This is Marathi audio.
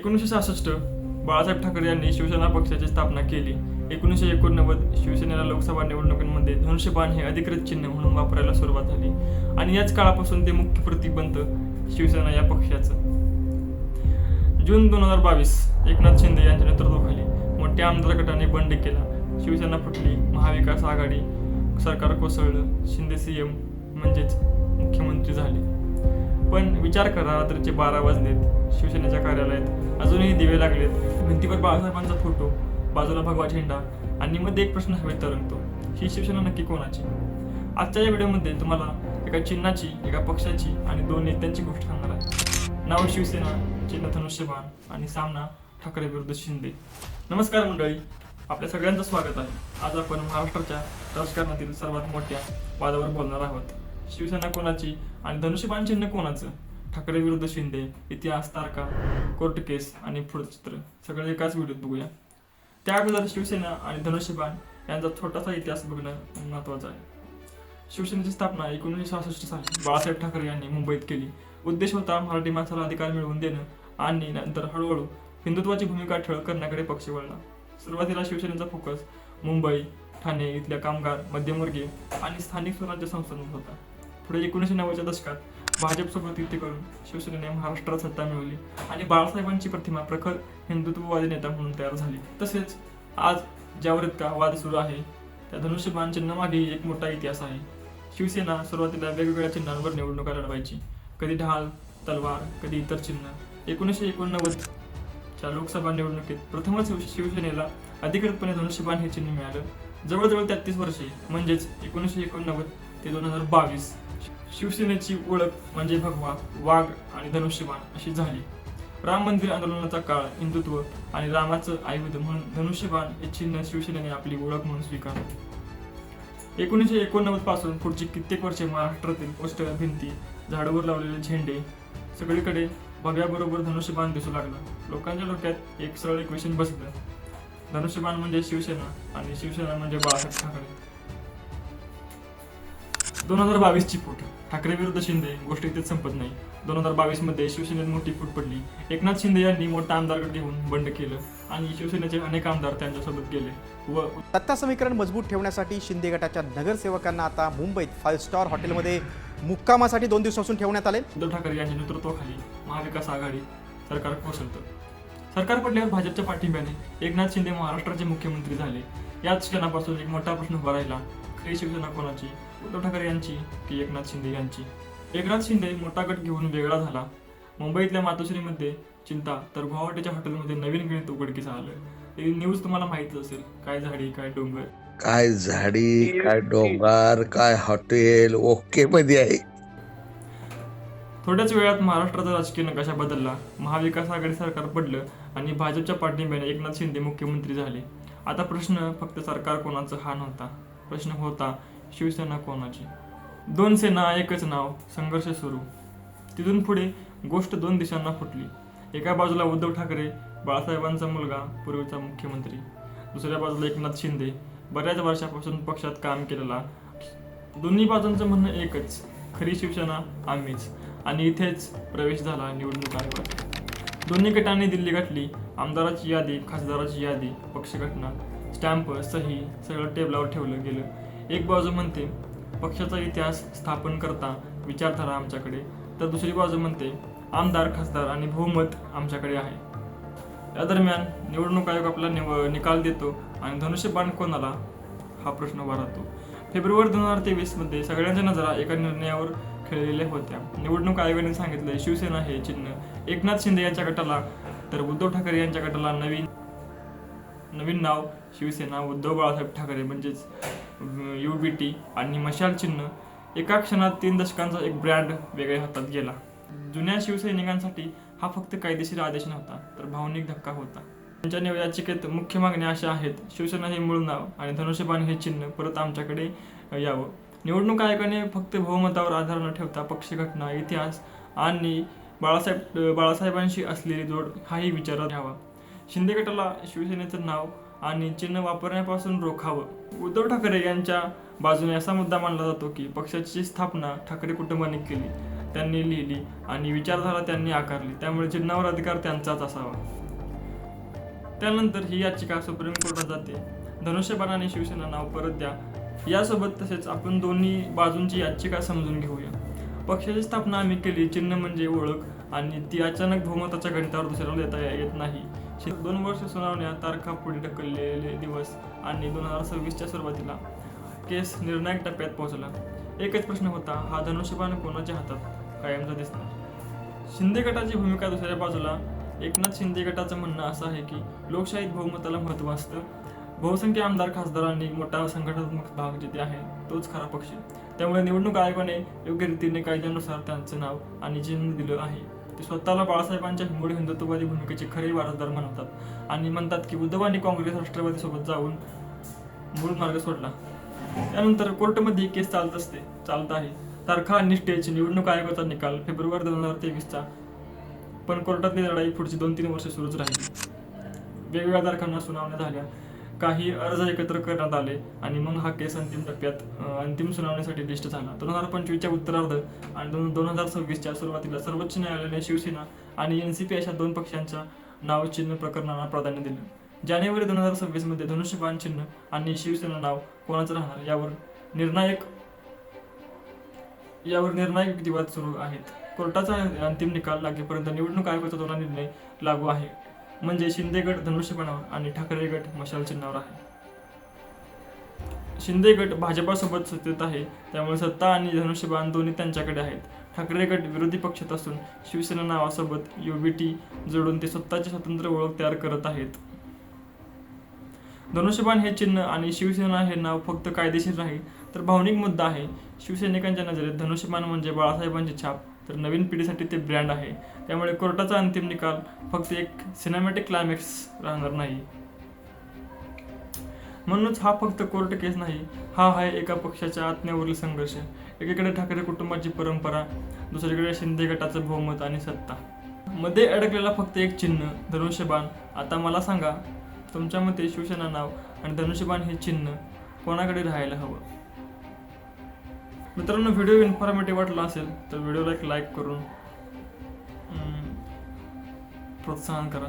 1966 बाळासाहेब ठाकरे यांनी शिवसेना पक्षाची स्थापना केली. 1989 शिवसेनेला लोकसभा निवडणुकीमध्ये धनुष्यबाण हे अधिकृत चिन्ह म्हणून वापरायला सुरुवात झाली आणि याच काळापासून ते मुख्य प्रतीक बनतं शिवसेना या पक्षाचं. जून 2022 एकनाथ शिंदे यांच्या नेतृत्वाखाली मोठ्या आमदार गटाने बंड केला. शिवसेना फुटली, महाविकास आघाडी सरकार कोसळलं, शिंदे सीएम म्हणजेच मुख्यमंत्री झाले. पण विचार करा, रात्रीचे 12 वाजलेत, शिवसेनेच्या कार्यालयात अजूनही दिवे लागलेत, भिंतीवर बाळासाहेबांचा फोटो, बाजूला भगवा झेंडा आणि मध्ये एक प्रश्न हवेत तरंगतो, ही शिवसेना नक्की कोणाची? आजच्या या व्हिडिओमध्ये तुम्हाला एका चिन्हाची, एका पक्षाची आणि 2 नेत्यांची गोष्ट सांगणार आहे. नाव शिवसेना, चिन्ह धनुष्यबाण आणि सामना ठाकरे विरुद्ध शिंदे. नमस्कार मंडळी, आपल्या सगळ्यांचं स्वागत आहे. आज आपण महाराष्ट्राच्या राजकारणातील सर्वात मोठ्या वादावर बोलणार आहोत. शिवसेना कोणाची आणि धनुष्यबाण चिन्ह कोणाचं? ठाकरे विरुद्ध शिंदे, इतिहास, तारका, कोर्ट केस आणि पुढचं चित्र सगळं एकाच व्हिडिओत बघूया. त्या अगोदर शिवसेना आणि धनुष्यबाण यांचा छोटासा इतिहास बघणं महत्त्वाचं आहे. शिवसेनेची स्थापना 1966 साली बाळासाहेब ठाकरे यांनी मुंबईत केली. उद्देश होता मराठी माणसाला अधिकार मिळवून देणं आणि नंतर हळूहळू हिंदुत्वाची भूमिका ठळक करण्याकडे पक्ष वळला. सुरुवातीला शिवसेनेचा फोकस मुंबई, ठाणे इथल्या कामगार, मध्यमवर्गीय आणि स्थानिक स्वराज्य संस्थांवर होता. पुढे 1990च्या दशकात भाजपसोबत युती करून शिवसेनेने महाराष्ट्रात सत्ता मिळवली आणि बाळासाहेबांची प्रतिमा प्रखर हिंदुत्ववादी नेता म्हणून तयार झाली. तसेच आज ज्यावर इतका वाद सुरू आहे त्या धनुष्यबाण चिन्हामागे एक मोठा इतिहास आहे. शिवसेना सुरुवातीला वेगवेगळ्या चिन्हांवर निवडणुका लढवायची, कधी ढाल, तलवार, कधी इतर चिन्ह. 1989च्या लोकसभा निवडणुकीत प्रथमच शिवसेनेला अधिकृतपणे धनुष्यबाण हे चिन्ह मिळालं. जवळजवळ 33 वर्षे म्हणजेच 1989 ते 2022 शिवसेनेची ओळख म्हणजे भगवा, वाघ आणि धनुष्यबाण अशी झाली. राम मंदिर आंदोलनाचा काळ, हिंदुत्व आणि रामाचं आयुध म्हणून धनुष्यबाण हे चिन्ह शिवसेनेने आपली ओळख म्हणून स्वीकारलं. 1989 पासून पुढची कित्येक वर्षे महाराष्ट्रातील पोस्टर, भिंती, झाडावर लावलेले झेंडे, सगळीकडे भगव्याबरोबर धनुष्यबाण दिसू लागला. लोकांच्या डोक्यात एक सरळ इक्वेशन बसलं, धनुष्यबाण म्हणजे शिवसेना आणि शिवसेना म्हणजे बाळासाहेब ठाकरे. 2022 ची फूट, ठाकरे विरुद्ध शिंदे, गोष्ट इथेच संपत नाही. 2022 मध्ये शिवसेनेत मोठी फूट पडली. एकनाथ शिंदे यांनी मोठा आमदारगट घेऊन बंड केलं आणि शिवसेनेचे अनेक आमदार त्यांच्यासोबत गेले व सत्ता समीकरण मजबूत ठेवण्यासाठी शिंदे गटाच्या नगरसेवकांना आता मुंबईत 5 स्टार हॉटेलमध्ये मुक्कामासाठी 2 दिवसापासून ठेवण्यात आले. उद्धव ठाकरे यांच्या नेतृत्वाखाली महाविकास आघाडी सरकार कोसळतं. सरकार पडल्यावर भाजपच्या पाठिंब्याने एकनाथ शिंदे महाराष्ट्राचे मुख्यमंत्री झाले. याच क्षणापासून एक मोठा प्रश्न उभा राहिला, खरी शिवसेना कोणाची? उद्धव ठाकरे यांची की एकनाथ शिंदे यांची? एकनाथ शिंदे मोठा गट घेऊन वेगळा झाला. मुंबईतल्या मातोश्रीमध्ये चिंता, तर गुवाहाटीच्या हॉटेलमध्ये नवीन गणित उघडकीस आलं. ही न्यूज तुम्हाला माहितीच असेल, काय झाडी, काय डोंगर, काय झाडी, काय डोंगर, काय हॉटेल, ओके मध्ये आहे. थोड्याच वेळात महाराष्ट्राचा राजकीय नकाशा बदलला. महाविकास आघाडी सरकार पडलं आणि भाजपच्या पाठिंब्याने एकनाथ शिंदे मुख्यमंत्री झाले. आता प्रश्न फक्त सरकार कोणाचं हा नव्हता, प्रश्न होता शिवसेना कोणाची? 2 सेना एकच नाव, संघर्ष सुरू. तिथून पुढे गोष्ट 2 दिशांना फुटली. एका बाजूला उद्धव ठाकरे, बाळासाहेबांचा मुलगा, पूर्वीचा मुख्यमंत्री. दुसऱ्या बाजूला एकनाथ शिंदे, बऱ्याच वर्षापासून पक्षात काम केलेला. दोन्ही बाजूंचं म्हणणं एकच, खरी शिवसेना आम्हीच. आणि इथेच प्रवेश झाला निवडणूक आयोगात. दोन्ही गटांनी दिल्ली गाठली. आमदाराची यादी, खासदाराची यादी, पक्षघटना, स्टॅम्प, सही सगळं टेबलावर ठेवलं गेलं. एक बाजू म्हणते पक्षाचा इतिहास स्थापन करता विचारधारा आमच्याकडे, तर दुसरी बाजू म्हणते आमदार, खासदार आणि बहुमत आमच्याकडे आहे. या दरम्यान निवडणूक आयोग आपला निकाल देतो आणि धनुष्यबाण कोणाला हा प्रश्न उभा राहतो. फेब्रुवारी 2023 मध्ये सगळ्यांच्या नजरा एका निर्णयावर खेळलेल्या होत्या. निवडणूक आयोगाने सांगितलं शिवसेना हे चिन्ह एकनाथ शिंदे यांच्या गटाला, तर उद्धव ठाकरे यांच्या गटाला नवीन नाव शिवसेना, उद्धव बाळासाहेब ठाकरे म्हणजेच UBT आणि मशाल चिन्ह. एका क्षणात 3 दशकांचा एक ब्रँड वेगळ्या हातात गेला. जुन्या शिवसैनिकांसाठी हा फक्त कायदेशीर आदेश नव्हता, तर भावनिक धक्का होता. त्यांच्या याचिकेत मुख्य मागण्या अशा आहेत, शिवसेना हे मूळ नाव आणि धनुष्यबाण हे चिन्ह परत आमच्याकडे यावं. निवडणूक आयोगाने फक्त बहुमतावर आधार न ठेवता पक्षघटना, इतिहास आणि बाळासाहेबांशी असलेली जोड हाही विचारात घ्यावा. शिंदे गटाला शिवसेनेचं नाव आणि चिन्ह वापरण्यापासून रोखावं. उद्धव ठाकरे यांच्या बाजूने असा मुद्दा मांडला जातो की पक्षाची स्थापना ठाकरे कुटुंबाने केली. त्यांनी लिहिली आणि विचारधारा त्यांनी आकारली, त्यामुळे चिन्हावर अधिकार त्यांचाच असावा. त्यानंतर ही याचिका सुप्रीम कोर्टात जाते. धनुष्यबाण आणि शिवसेना नाव परत द्या. यासोबत तसेच आपण दोन्ही बाजूंची याचिका समजून घेऊया. पक्षाची स्थापना आम्ही केली, चिन्ह म्हणजे ओळख, आणि ती अचानक बहुमताच्या गणितावर दुसऱ्याला देता येत नाही. 2 वर्ष सुनावण्या, तारखा पुढे ढकललेले दिवस आणि 2026च्या सुरुवातीला केस निर्णायक टप्प्यात पोहोचला. एकच प्रश्न होता, हा धनुष्यबाण कोणाच्या हातात कायमचा दिसणार? शिंदे गटाची भूमिका दुसऱ्या बाजूला. एकनाथ शिंदे गटाचं म्हणणं असं आहे की लोकशाहीत बहुमताला महत्त्व असतं. बहुसंख्य आमदार खासदारांनी मोठा संघटनात्मक भाग जिथे आहे तोच खरा पक्ष. त्यामुळे निवडणूक आयोगाने योग्य रीतीने कायद्यानुसार त्यांचं नाव आणि चिन्ह दिलं आहे. ते स्वतःला बाळासाहेबांच्या मूळ हिंदुत्ववादी भूमिकेचे खरे वारसदार म्हणतात आणि म्हणतात की उद्धवांनी काँग्रेस राष्ट्रवादी सोबत जाऊन मूळ मार्ग सोडला. त्यानंतर कोर्टमध्ये केस चालत आहे. तारखा आणि स्टेज, निवडणूक आयोगाचा निकाल फेब्रुवारी 2023चा. पण कोर्टातली लढाई पुढची 2-3 वर्ष सुरूच राहिली. वेगवेगळ्या तारखांना सुनावण्या झाल्या, काही अर्ज एकत्र करण्यात आले आणि मग हा केस अंतिम टप्प्यात अंतिम सुनावणीसाठी लिस्ट झाला. 2025च्या उत्तरार्ध आणि 2026च्या सुरुवातीला सर्वोच्च न्यायालयाने शिवसेना आणि NCP अशा 2 पक्षांच्या नाव चिन्ह प्रकरणांना प्राधान्य दिलं. जानेवारी 2026 मध्ये धनुष्यबाण चिन्ह आणि शिवसेना नाव कोणाचं राहणार यावर निर्णायक विवाद सुरू आहेत. कोर्टाचा अंतिम निकाल लागेपर्यंत निवडणूक आयोगाचा दोन निर्णय लागू आहे, म्हणजे शिंदे गट धनुष्यबाणावर आणि ठाकरे गट मशाल चिन्हावर आहे. शिंदे गट भाजपासोबत सत्तेत आहे, त्यामुळे सत्ता आणि धनुष्यबाण दोन्ही त्यांच्याकडे आहेत. ठाकरे गट विरोधी पक्षात असून शिवसेना नावासोबत UBT जोडून ते स्वतःची स्वतंत्र ओळख तयार करत आहेत. धनुष्यबाण हे चिन्ह आणि शिवसेना हे नाव फक्त कायदेशीर नाही तर भावनिक मुद्दा आहे. शिवसैनिकांच्या नजरेत धनुष्यबाण म्हणजे बाळासाहेबांची छाप, तर नवीन पिढीसाठी ते ब्रँड आहे. त्यामुळे कोर्टाचा अंतिम निकाल फक्त एक सिनेमॅटिक क्लायमॅक्स राहणार नाही. म्हणूनच हा फक्त कोर्ट केस नाही, हा आहे एका पक्षाच्या आत्म्यावरील संघर्ष. एकीकडे ठाकरे कुटुंबाची परंपरा, दुसरीकडे शिंदे गटाचं बहुमत आणि सत्ता. मध्ये अडकलेला फक्त एक चिन्ह, धनुष्यबाण. आता मला सांगा, तुमच्या मते शिवसेना नाव आणि धनुष्यबाण हे चिन्ह कोणाकडे राहायला हवं? मित्रांनो, व्हिडिओ इन्फॉर्मेटिव्ह वाटला असेल तर व्हिडिओला एक लाईक करून प्रोत्साहन करा.